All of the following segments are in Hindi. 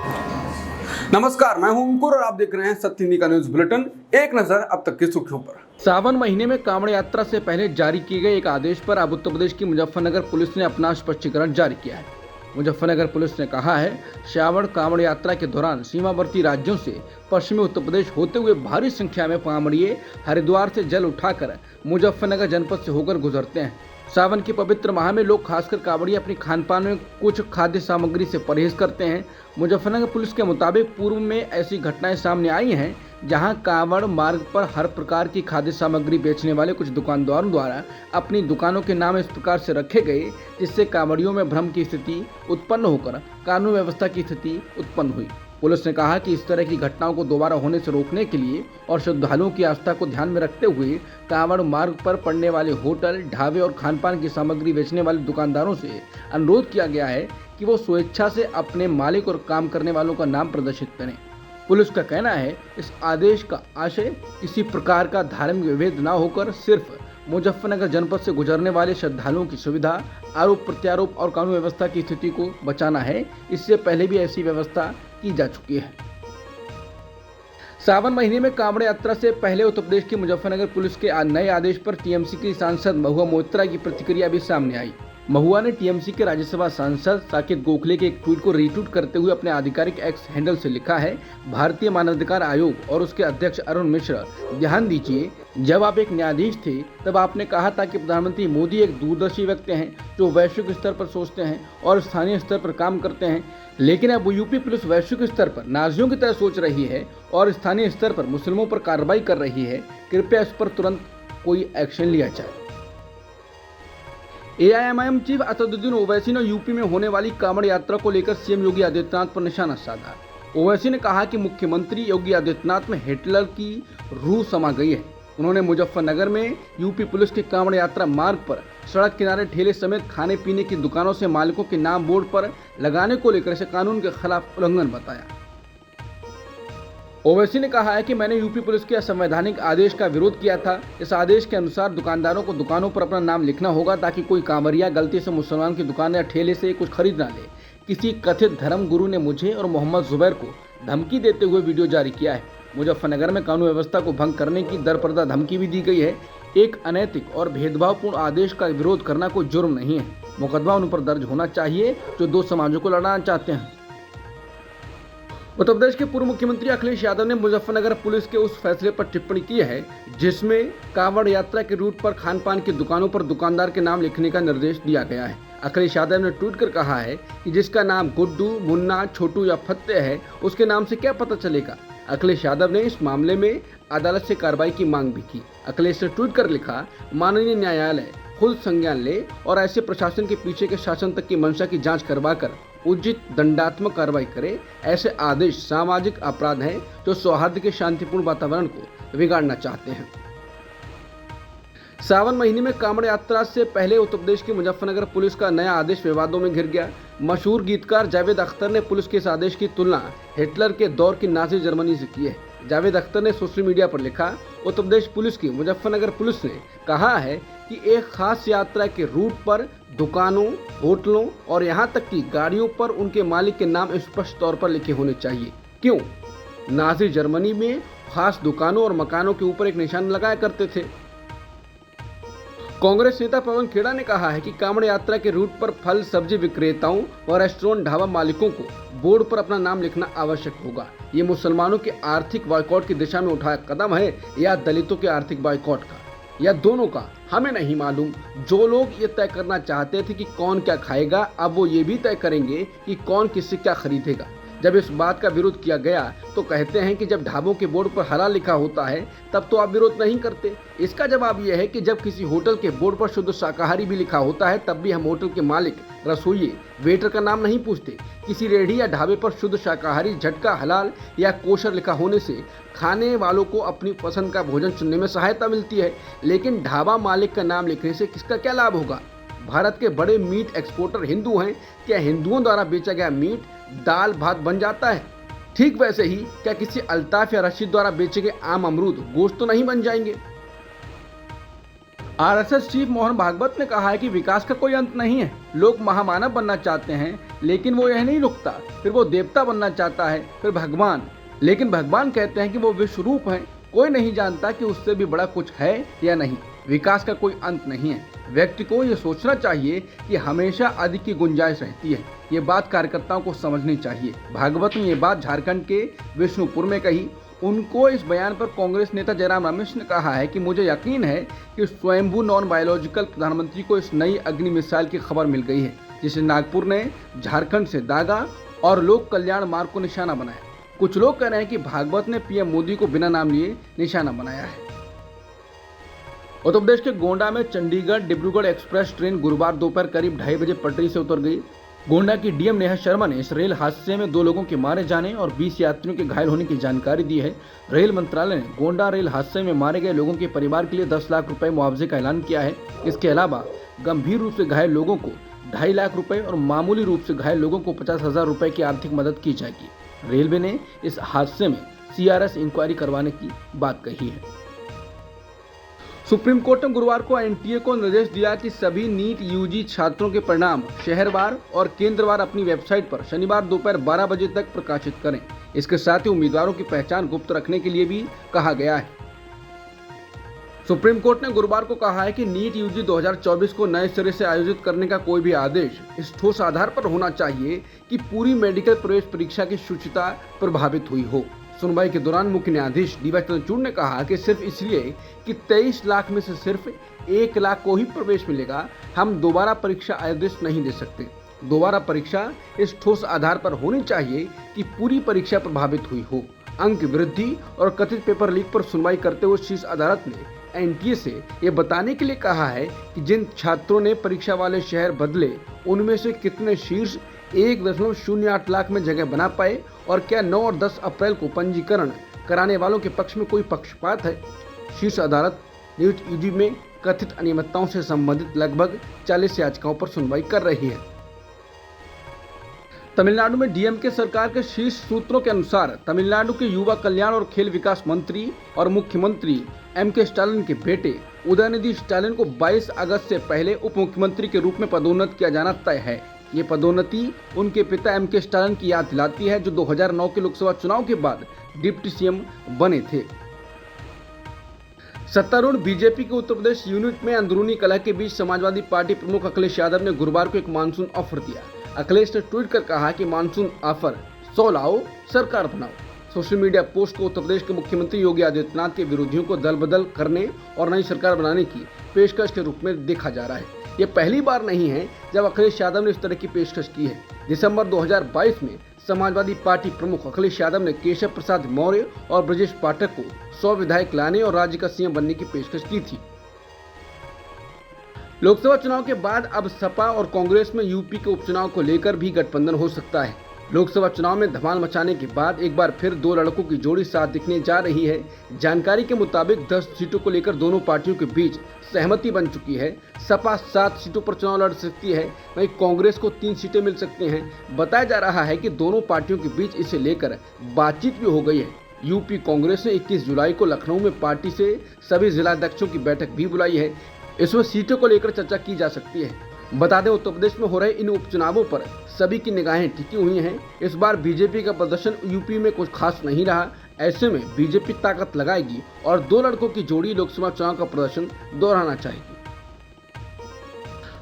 नमस्कार, मैं हूं अंकुर और आप देख रहे हैं सत्य हिंदी का न्यूज बुलेटिन। एक नजर अब तक की सुर्खियों पर। सावन महीने में कांवड़ यात्रा से पहले जारी किए गए एक आदेश पर अब उत्तर प्रदेश की मुजफ्फरनगर पुलिस ने अपना स्पष्टीकरण जारी किया है। मुजफ्फरनगर पुलिस ने कहा है, श्रावण कांवड़ यात्रा के दौरान सीमावर्ती राज्यों से पश्चिमी उत्तर प्रदेश होते हुए भारी संख्या में कांवड़िए हरिद्वार से जल उठाकर मुजफ्फरनगर जनपद से होकर गुजरते हैं। सावन के पवित्र माह में लोग खासकर कांवड़िए अपनी खानपान में कुछ खाद्य सामग्री से परहेज करते हैं। मुजफ्फरनगर पुलिस के मुताबिक पूर्व में ऐसी घटनाएं सामने आई हैं जहां कांवड़ मार्ग पर हर प्रकार की खाद्य सामग्री बेचने वाले कुछ दुकानदारों द्वारा अपनी दुकानों के नाम इस प्रकार से रखे गए जिससे कांवड़ियों में भ्रम की स्थिति उत्पन्न होकर कानून व्यवस्था की स्थिति उत्पन्न हुई। पुलिस ने कहा कि इस तरह की घटनाओं को दोबारा होने से रोकने के लिए और श्रद्धालुओं की आस्था को ध्यान में रखते हुए कांवड़ मार्ग पर पड़ने वाले होटल, ढाबे और खानपान की सामग्री बेचने वाले दुकानदारों से अनुरोध किया गया है कि वो स्वेच्छा से अपने मालिक और काम करने वालों का नाम प्रदर्शित करें। पुलिस का कहना है, इस आदेश का आशय किसी प्रकार का धार्मिक विभेद न होकर सिर्फ मुजफ्फरनगर जनपद से गुजरने वाले श्रद्धालुओं की सुविधा, आरोप प्रत्यारोप और कानून व्यवस्था की स्थिति को बचाना है। इससे पहले भी ऐसी व्यवस्था की जा चुकी है। सावन महीने में कांवड़ यात्रा से पहले उत्तर प्रदेश की मुजफ्फरनगर पुलिस के नए आदेश पर टीएमसी की सांसद महुआ मोइत्रा की प्रतिक्रिया भी सामने आई। महुआ ने टीएमसी के राज्यसभा सांसद साकेत गोखले के एक ट्वीट को रीट्वीट करते हुए अपने आधिकारिक एक्स हैंडल से लिखा है, भारतीय मानवाधिकार आयोग और उसके अध्यक्ष अरुण मिश्रा, ध्यान दीजिए, जब आप एक न्यायाधीश थे तब आपने कहा था कि प्रधानमंत्री मोदी एक दूरदर्शी व्यक्ति हैं जो वैश्विक स्तर पर सोचते हैं और स्थानीय स्तर पर काम करते हैं। लेकिन अब यूपी पुलिस वैश्विक स्तर पर नाजियों की तरह सोच रही है और स्थानीय स्तर पर मुस्लिमों पर कार्रवाई कर रही है। कृपया इस पर तुरंत कोई एक्शन लिया जाए। एआईएमआईएम चीफ असदुद्दीन ओवैसी ने यूपी में होने वाली कांवड़ यात्रा को लेकर सीएम योगी आदित्यनाथ पर निशाना साधा। ओवैसी ने कहा कि मुख्यमंत्री योगी आदित्यनाथ में हिटलर की रूह समा गई है। उन्होंने मुजफ्फरनगर में यूपी पुलिस के कांवड़ यात्रा मार्ग पर सड़क किनारे ठेले समेत खाने पीने की दुकानों से मालिकों के नाम बोर्ड पर लगाने को लेकर इसे कानून के खिलाफ उल्लंघन बताया। ओवैसी ने कहा है कि मैंने यूपी पुलिस के असंवैधानिक आदेश का विरोध किया था। इस आदेश के अनुसार दुकानदारों को दुकानों पर अपना नाम लिखना होगा ताकि कोई कांवड़िया गलती से मुसलमान की दुकान या ठेले से कुछ खरीद ना ले। किसी कथित धर्म गुरु ने मुझे और मोहम्मद जुबैर को धमकी देते हुए वीडियो जारी किया है। मुजफ्फरनगर में कानून व्यवस्था को भंग करने की दरपर्दा धमकी भी दी गई है। एक अनैतिक और भेदभावपूर्ण आदेश का विरोध करना कोई जुर्म नहीं है। मुकदमा उन पर दर्ज होना चाहिए जो दो समाजों को लड़ाना चाहते हैं। उत्तर प्रदेश के पूर्व मुख्यमंत्री अखिलेश यादव ने मुजफ्फरनगर पुलिस के उस फैसले पर टिप्पणी की है जिसमें कांवड़ यात्रा के रूट पर खानपान की दुकानों पर दुकानदार के नाम लिखने का निर्देश दिया गया है। अखिलेश यादव ने ट्वीट कर कहा है कि जिसका नाम गुड्डू, मुन्ना, छोटू या फत्ते है उसके नाम से क्या पता चलेगा। अखिलेश यादव ने इस मामले में अदालत से कार्रवाई की मांग भी की। अखिलेश ने ट्वीट कर लिखा, माननीय न्यायालय खुद संज्ञान ले और ऐसे प्रशासन के पीछे के शासन तक की मंशा की जांच करवाकर उचित दंडात्मक कार्रवाई करे। ऐसे आदेश सामाजिक अपराध हैं जो सौहार्द के शांतिपूर्ण वातावरण को बिगाड़ना चाहते हैं। सावन महीने में कांवड़ यात्रा से पहले उत्तर प्रदेश की मुजफ्फरनगर पुलिस का नया आदेश विवादों में घिर गया। मशहूर गीतकार जावेद अख्तर ने पुलिस के इस आदेश की तुलना हिटलर के दौर की नाज़ी जर्मनी से की है। जावेद अख्तर ने सोशल मीडिया पर लिखा, उत्तर प्रदेश पुलिस की मुजफ्फरनगर पुलिस ने कहा है कि एक खास यात्रा के रूट पर दुकानों, होटलों और यहां तक कि गाड़ियों पर उनके मालिक के नाम स्पष्ट तौर पर लिखे होने चाहिए। क्यों? नाज़ी जर्मनी में खास दुकानों और मकानों के ऊपर एक निशान लगाया करते थे। कांग्रेस नेता पवन खेड़ा ने कहा है कि कांवड़ यात्रा के रूट पर फल सब्जी विक्रेताओं और रेस्टोरेंट ढाबा मालिकों को बोर्ड पर अपना नाम लिखना आवश्यक होगा। ये मुसलमानों के आर्थिक बॉयकॉट की दिशा में उठाया कदम है या दलितों के आर्थिक बॉयकॉट का, या दोनों का, हमें नहीं मालूम। जो लोग ये तय करना चाहते थे कि कौन क्या खाएगा, अब वो ये भी तय करेंगे कि कौन किससे क्या खरीदेगा। जब इस बात का विरोध किया गया तो कहते हैं कि जब ढाबों के बोर्ड पर हलाल लिखा होता है तब तो आप विरोध नहीं करते। इसका जवाब यह है कि जब किसी होटल के बोर्ड पर शुद्ध शाकाहारी भी लिखा होता है तब भी हम होटल के मालिक, रसोइये, वेटर का नाम नहीं पूछते। किसी रेहड़ी या ढाबे पर शुद्ध शाकाहारी, झटका, हलाल या कोशर लिखा होने से खाने वालों को अपनी पसंद का भोजन चुनने में सहायता मिलती है, लेकिन ढाबा मालिक का नाम लिखने से किसका क्या लाभ होगा? भारत के बड़े मीट एक्सपोर्टर हिंदू हैं। क्या हिंदुओं द्वारा बेचा गया मीट दाल भात बन जाता है? ठीक वैसे ही क्या किसी अल्ताफ या रशीद द्वारा बेचे गए आम अमरूद गोश्त तो नहीं बन जाएंगे? आरएसएस चीफ मोहन भागवत ने कहा है कि विकास का कोई अंत नहीं है। लोग महामानव बनना चाहते हैं, लेकिन वो यह नहीं रुकता, फिर वो देवता बनना चाहता है, फिर भगवान। लेकिन भगवान कहते हैं कि वो विश्व रूप है। कोई नहीं जानता कि उससे भी बड़ा कुछ है या नहीं। विकास का कोई अंत नहीं है। व्यक्ति को ये सोचना चाहिए कि हमेशा अधिक की गुंजाइश रहती है। ये बात कार्यकर्ताओं को समझनी चाहिए। भागवत ने ये बात झारखंड के विष्णुपुर में कही। उनको इस बयान पर कांग्रेस नेता जयराम रमेश ने कहा है कि मुझे यकीन है कि स्वयंभू नॉन बायोलॉजिकल प्रधानमंत्री को इस नई अग्नि मिसाइल की खबर मिल गई है, जिसे नागपुर ने झारखंड से दागा और लोक कल्याण मार्ग को निशाना बनाया। कुछ लोग कह रहे हैं कि भागवत ने पीएम मोदी को बिना नाम लिए निशाना बनाया है। उत्तर प्रदेश के गोंडा में चंडीगढ़ डिब्रूगढ़ एक्सप्रेस ट्रेन गुरुवार दोपहर करीब 2:30 बजे पटरी से उतर गई। गोंडा की डीएम नेहा शर्मा ने इस रेल हादसे में 2 लोगों के मारे जाने और 20 यात्रियों के घायल होने की जानकारी दी है। रेल मंत्रालय ने गोंडा रेल हादसे में मारे गए लोगों के परिवार के लिए 10 लाख रुपए मुआवजे का ऐलान किया है। इसके अलावा गंभीर रूप से घायल लोगों को 2.5 लाख रुपए और मामूली रूप से घायल लोगों को 50,000 रुपए की आर्थिक मदद की जाएगी। रेलवे ने इस हादसे में CRS इंक्वायरी करवाने की बात कही है। सुप्रीम कोर्ट ने गुरुवार को NTA को निर्देश दिया कि सभी नीट UG छात्रों के परिणाम शहरवार और केंद्रवार अपनी वेबसाइट पर शनिवार दोपहर 12 बजे तक प्रकाशित करें। इसके साथ ही उम्मीदवारों की पहचान गुप्त रखने के लिए भी कहा गया है। सुप्रीम कोर्ट ने गुरुवार को कहा है कि नीट UG 2024 को नए सिरे से आयोजित करने का कोई भी आदेश इस ठोस आधार पर होना चाहिए कि पूरी मेडिकल प्रवेश परीक्षा की शुचिता प्रभावित हुई हो। सुनवाई के दौरान मुख्य न्यायाधीश DY चंद्रचूड़ ने कहा कि सिर्फ इसलिए कि 23 लाख में से सिर्फ 1 लाख को ही प्रवेश मिलेगा, हम दोबारा परीक्षा आदेश नहीं दे सकते। दोबारा परीक्षा इस ठोस आधार पर होनी चाहिए कि पूरी परीक्षा प्रभावित हुई हो। अंक वृद्धि और कथित पेपर लीक पर सुनवाई करते हुए शीर्ष अदालत ने NTA से ये बताने के लिए कहा है कि जिन छात्रों ने परीक्षा वाले शहर बदले, उनमें से कितने शीर्ष 1.08 लाख में जगह बना पाए और क्या 9 और 10 अप्रैल को पंजीकरण कराने वालों के पक्ष में कोई पक्षपात है। शीर्ष अदालत नीट UG में कथित अनियमितताओं से संबंधित लगभग 40 याचिकाओं पर सुनवाई कर रही है। तमिलनाडु में DMK सरकार के शीर्ष सूत्रों के अनुसार तमिलनाडु के युवा कल्याण और खेल विकास मंत्री और मुख्यमंत्री MK स्टालिन के बेटे उदयनिधि स्टालिन को 22 अगस्त से पहले उप मुख्यमंत्री के रूप में पदोन्नत किया जाना तय है। ये पदोन्नति उनके पिता MK स्टालिन की याद दिलाती है, जो 2009 के लोकसभा चुनाव के बाद डिप्टी CM बने थे। सत्तारूढ़ बीजेपी के उत्तर प्रदेश यूनिट में अंदरूनी कलह के बीच समाजवादी पार्टी प्रमुख अखिलेश यादव ने गुरुवार को एक मानसून ऑफर दिया। अखिलेश ने ट्वीट कर कहा कि मानसून ऑफर 100 लाओ, सरकार बनाओ। सोशल मीडिया पोस्ट को उत्तर प्रदेश के मुख्यमंत्री योगी आदित्यनाथ के विरोधियों को दल बदल करने और नई सरकार बनाने की पेशकश के रूप में देखा जा रहा है। ये पहली बार नहीं है जब अखिलेश यादव ने इस तरह की पेशकश की है। दिसंबर 2022 में समाजवादी पार्टी प्रमुख अखिलेश यादव ने केशव प्रसाद मौर्य और ब्रजेश पाठक को 100 विधायक लाने और राज्य का CM बनने की पेशकश की थी। लोकसभा चुनाव के बाद अब सपा और कांग्रेस में यूपी के उपचुनाव को लेकर भी गठबंधन हो सकता है। लोकसभा चुनाव में धमाल मचाने के बाद एक बार फिर 2 लड़कों की जोड़ी साथ दिखने जा रही है। जानकारी के मुताबिक 10 सीटों को लेकर दोनों पार्टियों के बीच सहमति बन चुकी है। सपा 7 सीटों पर चुनाव लड़ सकती है, वहीं कांग्रेस को 3 सीटें मिल सकती हैं। बताया जा रहा है कि दोनों पार्टियों के बीच इसे लेकर बातचीत भी हो गई है। यूपी कांग्रेस ने 21 जुलाई को लखनऊ में पार्टी से सभी जिलाध्यक्षों की बैठक भी बुलाई है। इसमें सीटों को लेकर चर्चा की जा सकती है। बता दें, उत्तर प्रदेश में हो रहे इन उपचुनावों पर सभी की निगाहें टिकी हुई हैं। इस बार बीजेपी का प्रदर्शन यूपी में कुछ खास नहीं रहा। ऐसे में बीजेपी ताकत लगाएगी और 2 लड़कों की जोड़ी लोकसभा चुनाव का प्रदर्शन दोहराना चाहेगी।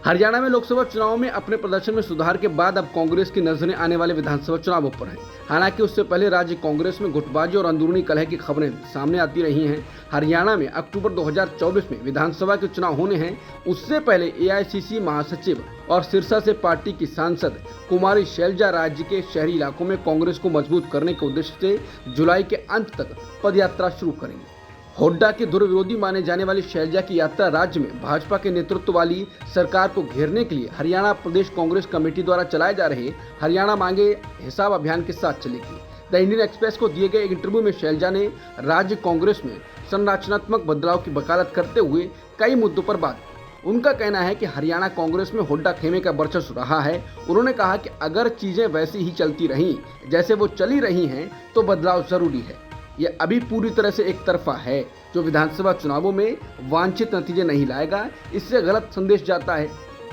हरियाणा में लोकसभा चुनाव में अपने प्रदर्शन में सुधार के बाद अब कांग्रेस की नजरें आने वाले विधानसभा चुनावों पर है। हालांकि उससे पहले राज्य कांग्रेस में गुटबाजी और अंदरूनी कलह की खबरें सामने आती रही हैं। हरियाणा में अक्टूबर 2024 में विधानसभा के चुनाव होने हैं। उससे पहले AICC महासचिव और सिरसा से पार्टी की सांसद कुमारी शैलजा राज्य के शहरी इलाकों में कांग्रेस को मजबूत करने के उद्देश्य से जुलाई के अंत तक पदयात्रा शुरू करेंगे। हुड्डा के दुर्विरोधी माने जाने वाली शैलजा की यात्रा राज्य में भाजपा के नेतृत्व वाली सरकार को घेरने के लिए हरियाणा प्रदेश कांग्रेस कमेटी द्वारा चलाए जा रहे हरियाणा मांगे हिसाब अभियान के साथ चलेगी। द इंडियन एक्सप्रेस को दिए गए एक इंटरव्यू में शैलजा ने राज्य कांग्रेस में संरचनात्मक बदलाव की वकालत करते हुए कई मुद्दों पर बात की। उनका कहना है कि हरियाणा कांग्रेस में हुड्डा खेमे का वर्चस्व रहा है। उन्होंने कहा कि अगर चीजें वैसी ही चलती रहीं जैसे वो चली रही हैं तो बदलाव जरूरी है। ये अभी पूरी तरह से एक तरफा है, जो विधानसभा चुनावों में वांछित नतीजे नहीं लाएगा। इससे गलत संदेश जाता है।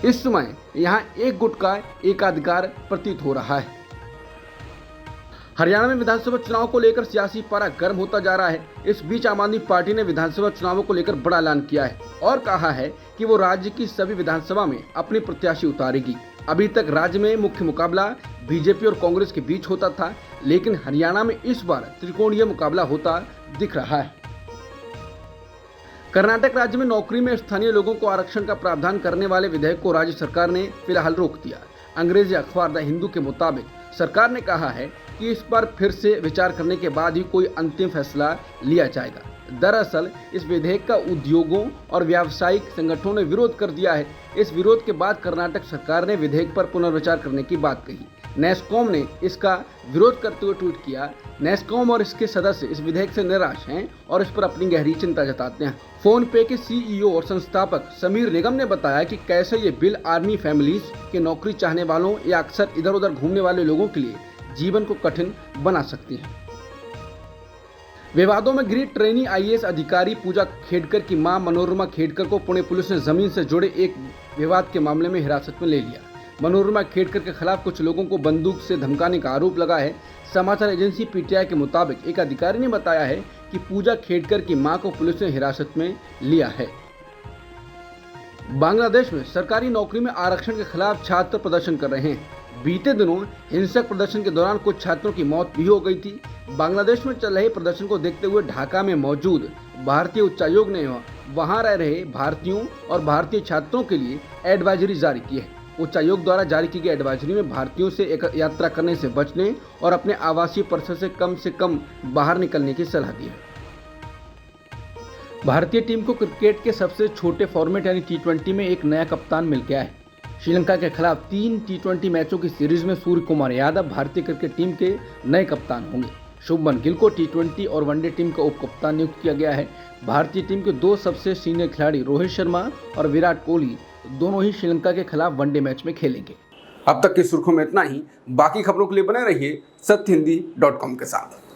इस समय यहाँ एक गुट का एकाधिकार प्रतीत हो रहा है। हरियाणा में विधानसभा चुनाव को लेकर सियासी पारा गर्म होता जा रहा है। इस बीच आम आदमी पार्टी ने विधानसभा चुनावों को लेकर बड़ा ऐलान किया है और कहा है कि वो राज्य की सभी विधानसभा में अपनी प्रत्याशी उतारेगी। अभी तक राज्य में मुख्य मुकाबला बीजेपी और कांग्रेस के बीच होता था, लेकिन हरियाणा में इस बार त्रिकोणीय मुकाबला होता दिख रहा है। कर्नाटक राज्य में नौकरी में स्थानीय लोगों को आरक्षण का प्रावधान करने वाले विधेयक को राज्य सरकार ने फिलहाल रोक दिया। अंग्रेजी अखबार द हिंदू के मुताबिक सरकार ने कहा है कि इस पर फिर से विचार करने के बाद ही कोई अंतिम फैसला लिया जाएगा। दरअसल इस विधेयक का उद्योगों और व्यावसायिक संगठनों ने विरोध कर दिया है। इस विरोध के बाद कर्नाटक सरकार ने विधेयक पर पुनर्विचार करने की बात कही। नेस्कॉम ने इसका विरोध करते हुए ट्वीट किया। नेस्कॉम और इसके सदस्य इस विधेयक से निराश हैं और इस पर अपनी गहरी चिंता जताते हैं। फोन पे के सीईओ और संस्थापक समीर निगम ने बताया कि कैसे ये बिल आर्मी फैमिलीज के नौकरी चाहने वालों या अक्सर इधर उधर घूमने वाले लोगों के लिए जीवन को कठिन बना सकती है। विवादों में घिरी ट्रेनी आईएएस अधिकारी पूजा खेडकर की मां मनोरमा खेडकर को पुणे पुलिस ने जमीन से जुड़े एक विवाद के मामले में हिरासत में ले लिया। मनोरमा खेडकर के खिलाफ कुछ लोगों को बंदूक से धमकाने का आरोप लगा है। समाचार एजेंसी पीटीआई के मुताबिक एक अधिकारी ने बताया है कि पूजा खेडकर की मां को पुलिस ने हिरासत में लिया है। बांग्लादेश में सरकारी नौकरी में आरक्षण के खिलाफ छात्र प्रदर्शन कर रहे हैं। बीते दिनों हिंसक प्रदर्शन के दौरान कुछ छात्रों की मौत भी हो गई थी। बांग्लादेश में चल रहे प्रदर्शन को देखते हुए ढाका में मौजूद भारतीय उच्चायोग ने वहां रह रहे भारतीयों और भारतीय छात्रों के लिए एडवाइजरी जारी की है। उच्चायोग द्वारा जारी की गई एडवाइजरी में भारतीयों से एक यात्रा करने से बचने और अपने आवासीय परिसर से कम बाहर निकलने की सलाह दी है। भारतीय टीम को क्रिकेट के सबसे छोटे फॉर्मेट यानी T20 में एक नया कप्तान मिल गया है। श्रीलंका के खिलाफ 3 T20 मैचों की सीरीज में सूर्य कुमार यादव भारतीय क्रिकेट टीम के नए कप्तान होंगे। शुभमन गिल को T20 और वनडे टीम का उप कप्तान नियुक्त किया गया है। भारतीय टीम के 2 सबसे सीनियर खिलाड़ी रोहित शर्मा और विराट कोहली दोनों ही श्रीलंका के खिलाफ वनडे मैच में खेलेंगे। अब तक की सुर्खियों में इतना ही। बाकी खबरों के लिए बने रहिए सत्यहिंदी.com के साथ।